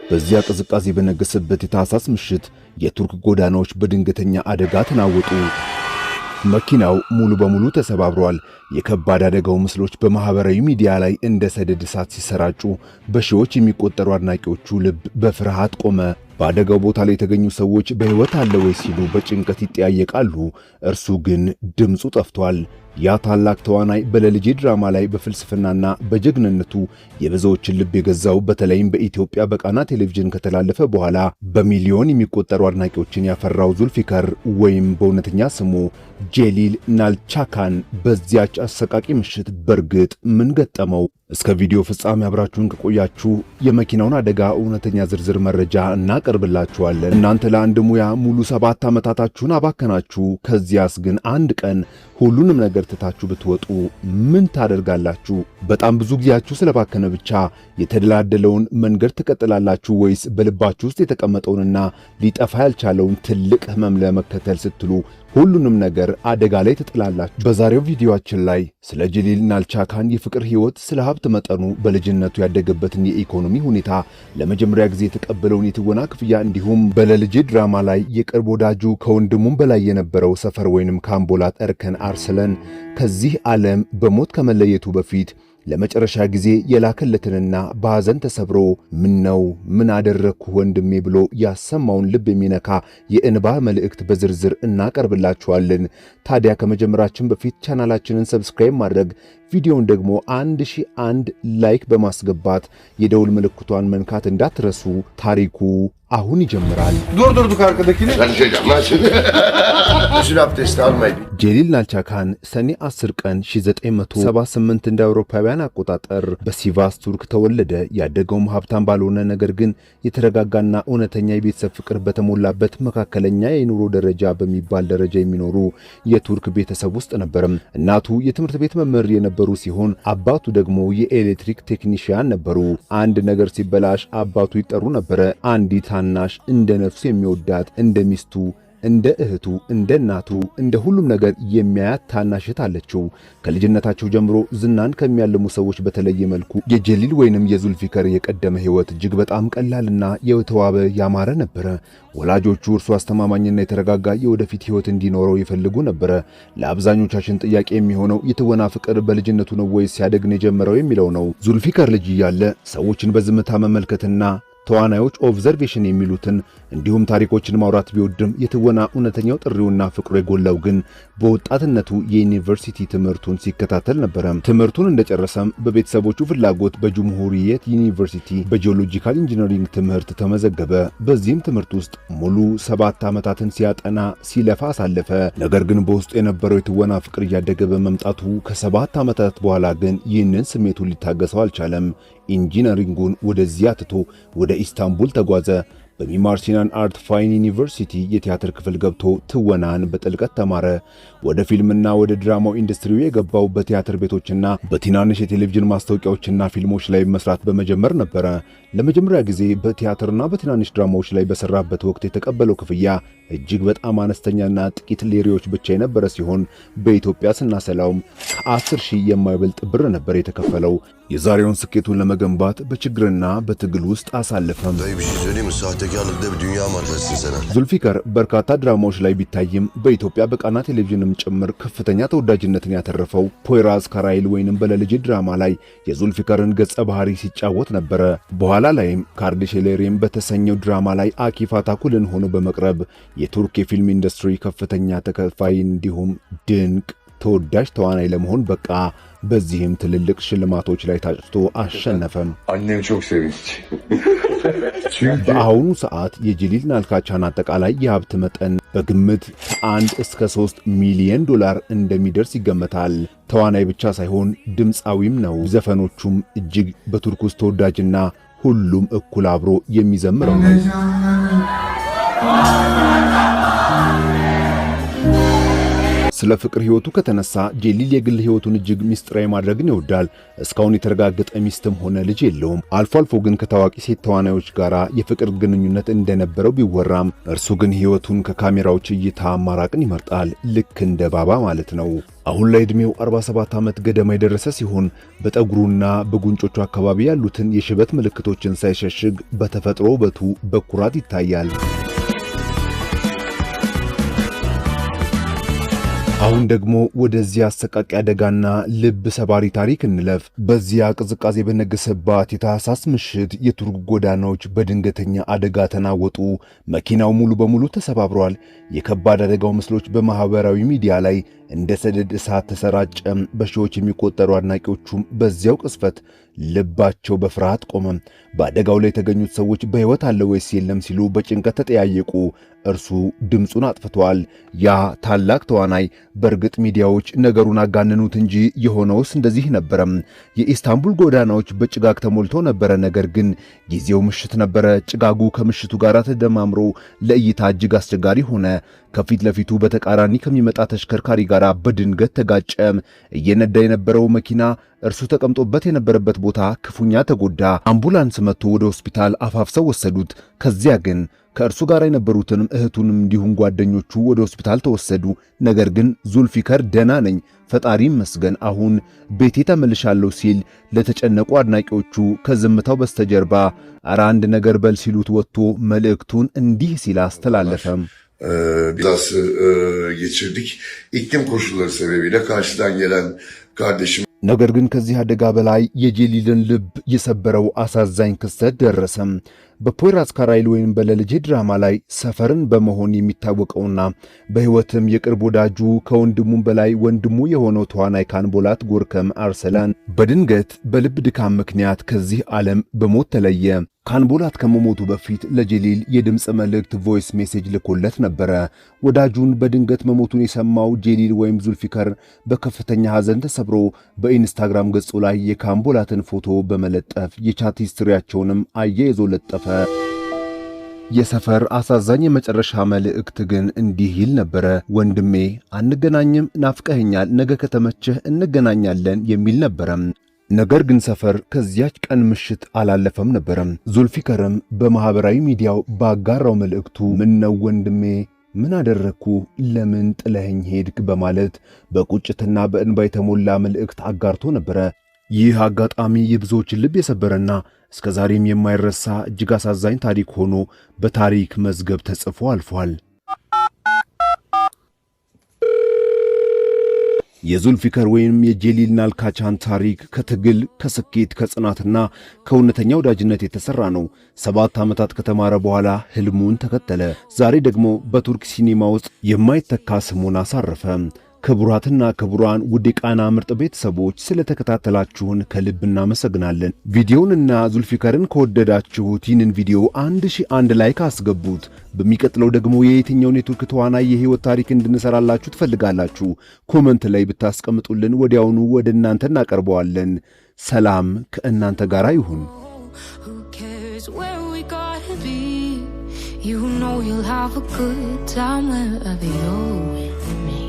በዚያ ቅዝቃዜ በነገሰበት የታህሳስ ምሽት የቱርክ ጎዳናዎች በድንገተኛ አደጋ ተናወጡ። መኪናው ሙሉ በሙሉ ተሰባብሯል። የከባድ አደጋው ምስሎች በማህበራዊ ሚዲያ ላይ እንደ ሰደድ እሳት ሲሰራጩ በሺዎች የሚቆጠሩ አድናቂዎቹ ልብ በፍርሃት ቆመ። በአደጋው ቦታ ላይ የተገኙ ሰዎች በሕይወት አለ ወይ ሲሉ በጭንቀት ይጠያየቃሉ። እርሱ ግን ድምፁ ጠፍቷል። ያ ታላቅ ተዋናይ በለልጄ ድራማ ላይ በፍልስፍናና በጀግንነቱ የብዙዎችን ልብ የገዛው በተለይም በኢትዮጵያ በቃና ቴሌቪዥን ከተላለፈ በኋላ በሚሊዮን የሚቆጠሩ አድናቂዎችን ያፈራው ዙልፊከር ወይም በእውነተኛ ስሙ ጄሊል ናልቻካን በዚያች አሰቃቂ ምሽት በርግጥ ምን ገጠመው? እስከ ቪዲዮ ፍጻሜ አብራችሁን ከቆያችሁ የመኪናውን አደጋ እውነተኛ ዝርዝር መረጃ እናቀርብላችኋለን። እናንተ ለአንድ ሙያ ሙሉ 7 ዓመታታችሁን አባከናችሁ። ከዚያስ ግን አንድ ቀን ሁሉንም ነገር ትታችሁ ብትወጡ ምን ታደርጋላችሁ? በጣም ብዙ ጊዜያችሁ ስለባከነ ብቻ የተደላደለውን መንገድ ትቀጥላላችሁ ወይስ በልባችሁ ውስጥ የተቀመጠውንና ሊጠፋ ያልቻለውን ትልቅ ህመም ለመከተል ስትሉ ሁሉንም ነገር አደጋ ላይ ትጥላላችሁ? በዛሬው ቪዲዮአችን ላይ ስለ ጄሊል ናልቻካን የፍቅር ህይወት፣ ስለ ሀብት መጠኑ፣ በልጅነቱ ያደገበትን የኢኮኖሚ ሁኔታ፣ ለመጀመሪያ ጊዜ የተቀበለውን የትወና ክፍያ እንዲሁም በለልጄ ድራማ ላይ የቅርብ ወዳጁ ከወንድሙም በላይ የነበረው ሰፈር ወይንም ካምቦላት እርከን አርሰለን ከዚህ ዓለም በሞት ከመለየቱ በፊት ለመጨረሻ ጊዜ የላከለትንና በሐዘን ተሰብሮ ምን አደረግኩ ወንድሜ ብሎ ያሰማውን ልብ የሚነካ የእንባ መልእክት በዝርዝር እናቀርብላችኋለን። ታዲያ ከመጀመራችን በፊት ቻናላችንን ሰብስክራይብ ማድረግ፣ ቪዲዮውን ደግሞ 1001 ላይክ በማስገባት የደውል ምልክቷን መንካት እንዳትረሱ። ታሪኩ አሁን ይጀምራል። Durdurduk arkadakini. Ben şeyden nasıl? Gusül abdesti almayın. ጄሊል ናልቻካን ሰኔ 10 ቀን 1978 እንደ አውሮፓውያን አቆጣጠር በሲቫስ ቱርክ ተወለደ። ያደገውም ሀብታም ባልሆነ ነገር ግን የተረጋጋና እውነተኛ የቤተሰብ ፍቅር በተሞላበት መካከለኛ የኑሮ ደረጃ በሚባል ደረጃ የሚኖሩ የቱርክ ቤተሰብ ውስጥ ነበር። እናቱ የትምህርት ቤት መምህር የነበሩ ሲሆን አባቱ ደግሞ የኤሌክትሪክ ቴክኒሽያን ነበሩ። አንድ ነገር ሲበላሽ አባቱ ይጠሩ ነበር። አንዲት ታናሽ እንደ ነፍሱ የሚወዳት እንደ ሚስቱ እንደ እህቱ እንደ እናቱ እንደ ሁሉም ነገር የሚያያት ታናሽ እህት አለችው። ከልጅነታቸው ጀምሮ ዝናን ከሚያልሙ ሰዎች በተለየ መልኩ የጄሊል ወይንም የዙልፊከር የቀደመ ህይወት እጅግ በጣም ቀላልና የተዋበ ያማረ ነበረ። ወላጆቹ እርሱ አስተማማኝና የተረጋጋ የወደፊት ህይወት እንዲኖረው ይፈልጉ ነበረ። ለአብዛኞቻችን ጥያቄ የሚሆነው የትወና ፍቅር በልጅነቱ ነው ወይስ ሲያደግን የጀመረው የሚለው ነው። ዙልፊከር ልጅ እያለ ሰዎችን በዝምታ መመልከትና ተዋናዮች ኦብዘርቬሽን የሚሉትን እንዲሁም ታሪኮችን ማውራት ቢወድም የትወና እውነተኛው ጥሪውና ፍቅሩ የጎላው ግን በወጣትነቱ የዩኒቨርሲቲ ትምህርቱን ሲከታተል ነበረ። ትምህርቱን እንደጨረሰም በቤተሰቦቹ ፍላጎት በጁምሁሪየት ዩኒቨርሲቲ በጂኦሎጂካል ኢንጂነሪንግ ትምህርት ተመዘገበ። በዚህም ትምህርት ውስጥ ሙሉ 7 ዓመታትን ሲያጠና ሲለፋ አሳለፈ። ነገር ግን በውስጡ የነበረው የትወና ፍቅር እያደገ በመምጣቱ ከ7 ዓመታት በኋላ ግን ይህንን ስሜቱን ሊታገሰው አልቻለም። ኢንጂነሪንጉን ወደዚያ ትቶ ወደ ኢስታንቡል ተጓዘ። በሚማር ሲናን አርት ፋይን ዩኒቨርሲቲ የቲያትር ክፍል ገብቶ ትወናን በጥልቀት ተማረ። ወደ ፊልምና ወደ ድራማው ኢንዱስትሪው የገባው በቲያትር ቤቶችና በትናንሽ የቴሌቪዥን ማስታወቂያዎችና ፊልሞች ላይ መስራት በመጀመር ነበረ። ለመጀመሪያ ጊዜ በቲያትርና በትናንሽ ድራማዎች ላይ በሰራበት ወቅት የተቀበለው ክፍያ እጅግ በጣም አነስተኛና ጥቂት ሌሪዎች ብቻ የነበረ ሲሆን በኢትዮጵያ ስናሰላውም ከ10,000 የማይበልጥ ብር ነበር የተከፈለው። የዛሬውን ስኬቱን ለመገንባት በችግርና በትግል ውስጥ አሳለፈም። ዙልፊከር በርካታ ድራማዎች ላይ ቢታይም በኢትዮጵያ በቃና ቴሌቪዥንም ጭምር ከፍተኛ ተወዳጅነትን ያተረፈው ፖይራዝ ካራይል ወይንም በለልጄ ድራማ ላይ የዙልፊከርን ገጸ ባህሪ ሲጫወት ነበረ። በኋላ ላይም ካርዲሼሌሪም በተሰኘው ድራማ ላይ አኪፍ አታኩልን ሆኖ በመቅረብ የቱርክ የፊልም ኢንዱስትሪ ከፍተኛ ተከፋይ እንዲሁም ድንቅ ተወዳጅ ተዋናይ ለመሆን በቃ። በዚህም ትልልቅ ሽልማቶች ላይ ታጭቶ አሸነፈም። በአሁኑ ሰዓት የጄሊል ናልቻካን አጠቃላይ የሀብት መጠን በግምት ከ1 እስከ 3 ሚሊዮን ዶላር እንደሚደርስ ይገመታል። ተዋናይ ብቻ ሳይሆን ድምፃዊም ነው። ዘፈኖቹም እጅግ በቱርክ ውስጥ ተወዳጅና ሁሉም እኩል አብሮ የሚዘምረው ነው። ስለ ፍቅር ህይወቱ ከተነሳ ጄሊል የግል ህይወቱን እጅግ ሚስጥራዊ ማድረግን ይወዳል። እስካሁን የተረጋገጠ ሚስትም ሆነ ልጅ የለውም። አልፎ አልፎ ግን ከታዋቂ ሴት ተዋናዮች ጋር የፍቅር ግንኙነት እንደነበረው ቢወራም እርሱ ግን ህይወቱን ከካሜራዎች እይታ ማራቅን ይመርጣል። ልክ እንደ ባባ ማለት ነው። አሁን ላይ ዕድሜው 47 ዓመት ገደማ የደረሰ ሲሆን በጠጉሩና በጉንጮቹ አካባቢ ያሉትን የሽበት ምልክቶችን ሳይሸሽግ በተፈጥሮ ውበቱ በኩራት ይታያል። አሁን ደግሞ ወደዚህ አሰቃቂ አደጋና ልብ ሰባሪ ታሪክ እንለፍ። በዚያ ቅዝቃዜ በነገሰባት የታህሳስ ምሽት የቱርክ ጎዳናዎች በድንገተኛ አደጋ ተናወጡ። መኪናው ሙሉ በሙሉ ተሰባብሯል። የከባድ አደጋው ምስሎች በማህበራዊ ሚዲያ ላይ እንደ ሰደድ እሳት ተሰራጨ። በሺዎች የሚቆጠሩ አድናቂዎቹም በዚያው ቅስፈት ልባቸው በፍርሃት ቆመ። በአደጋው ላይ የተገኙት ሰዎች በሕይወት አለ ወይስ የለም ሲሉ በጭንቀት ተጠያየቁ። እርሱ ድምፁን አጥፍቷል። ያ ታላቅ ተዋናይ። በእርግጥ ሚዲያዎች ነገሩን አጋነኑት እንጂ የሆነውስ እንደዚህ ነበረም። የኢስታንቡል ጎዳናዎች በጭጋግ ተሞልቶ ነበረ። ነገር ግን ጊዜው ምሽት ነበረ። ጭጋጉ ከምሽቱ ጋር ተደማምሮ ለእይታ እጅግ አስቸጋሪ ሆነ። ከፊት ለፊቱ በተቃራኒ ከሚመጣ ተሽከርካሪ ጋር በድንገት ተጋጨ። እየነዳ የነበረው መኪና እርሱ ተቀምጦበት የነበረበት ቦታ ክፉኛ ተጎዳ። አምቡላንስ መጥቶ ወደ ሆስፒታል አፋፍሰው ወሰዱት። ከዚያ ግን ከእርሱ ጋር የነበሩትንም እህቱንም እንዲሁም ጓደኞቹ ወደ ሆስፒታል ተወሰዱ። ነገር ግን ዙልፊከር ደህና ነኝ፣ ፈጣሪ ይመስገን፣ አሁን ቤቴ ተመልሻለሁ ሲል ለተጨነቁ አድናቂዎቹ ከዝምታው በስተጀርባ ኧረ አንድ ነገር በል ሲሉት ወጥቶ መልእክቱን እንዲህ ሲል አስተላለፈም። Biraz geçirdik. İklim koşulları sebebiyle karşıdan gelen kardeşim. ነገር ግን ከዚህ አደጋ በላይ የጄሊልን ልብ የሰበረው አሳዛኝ ክስተት ደረሰም። በፖይራዝ ካራይል ወይም በለልጄ ድራማ ላይ ሰፈርን በመሆን የሚታወቀውና በሕይወትም የቅርብ ወዳጁ ከወንድሙም በላይ ወንድሙ የሆነው ተዋናይ ካንቦላት ጎርከም አርሰላን በድንገት በልብ ድካም ምክንያት ከዚህ ዓለም በሞት ተለየ። ካንቦላት ከመሞቱ በፊት ለጄሊል የድምፅ መልእክት ቮይስ ሜሴጅ ልኮለት ነበረ። ወዳጁን በድንገት መሞቱን የሰማው ጄሊል ወይም ዙልፊከር በከፍተኛ ሐዘን ተሰብሮ በኢንስታግራም ገጹ ላይ የካንቦላትን ፎቶ በመለጠፍ የቻት ሂስትሪያቸውንም አያይዞ ለጠፈ። የሰፈር አሳዛኝ የመጨረሻ መልእክት ግን እንዲህ ይል ነበረ። ወንድሜ አንገናኝም፣ ናፍቀኸኛል፣ ነገ ከተመቸህ እንገናኛለን የሚል ነበረም። ነገር ግን ሰፈር ከዚያች ቀን ምሽት አላለፈም ነበረም። ዙልፊከርም በማህበራዊ ሚዲያው ባጋራው መልእክቱ ምነው ወንድሜ ምን አደረግኩ? ለምን ጥለኸኝ ሄድክ? በማለት በቁጭትና በእንባ የተሞላ መልእክት አጋርቶ ነበረ። ይህ አጋጣሚ የብዙዎችን ልብ የሰበረና እስከ ዛሬም የማይረሳ እጅግ አሳዛኝ ታሪክ ሆኖ በታሪክ መዝገብ ተጽፎ አልፏል። የዙልፊከር ወይም የጄሊል ናልካቻን ታሪክ ከትግል፣ ከስኬት፣ ከጽናትና ከእውነተኛ ወዳጅነት የተሰራ ነው። 7 ዓመታት ከተማረ በኋላ ህልሙን ተከተለ። ዛሬ ደግሞ በቱርክ ሲኒማ ውስጥ የማይተካ ስሙን አሳረፈ። ክቡራትና ክቡራን ውድ የቃና ምርጥ ቤተሰቦች ስለተከታተላችሁን ከልብ እናመሰግናለን። ቪዲዮውንና ዙልፊከርን ከወደዳችሁት ይህንን ቪዲዮ 1001 ላይክ አስገቡት። በሚቀጥለው ደግሞ የየትኛውን የቱርክ ተዋናይ የህይወት ታሪክ እንድንሰራላችሁ ትፈልጋላችሁ? ኮመንት ላይ ብታስቀምጡልን ወዲያውኑ ወደ እናንተ እናቀርበዋለን። ሰላም ከእናንተ ጋር ይሁን። You know you'll have a good time wherever you're with me.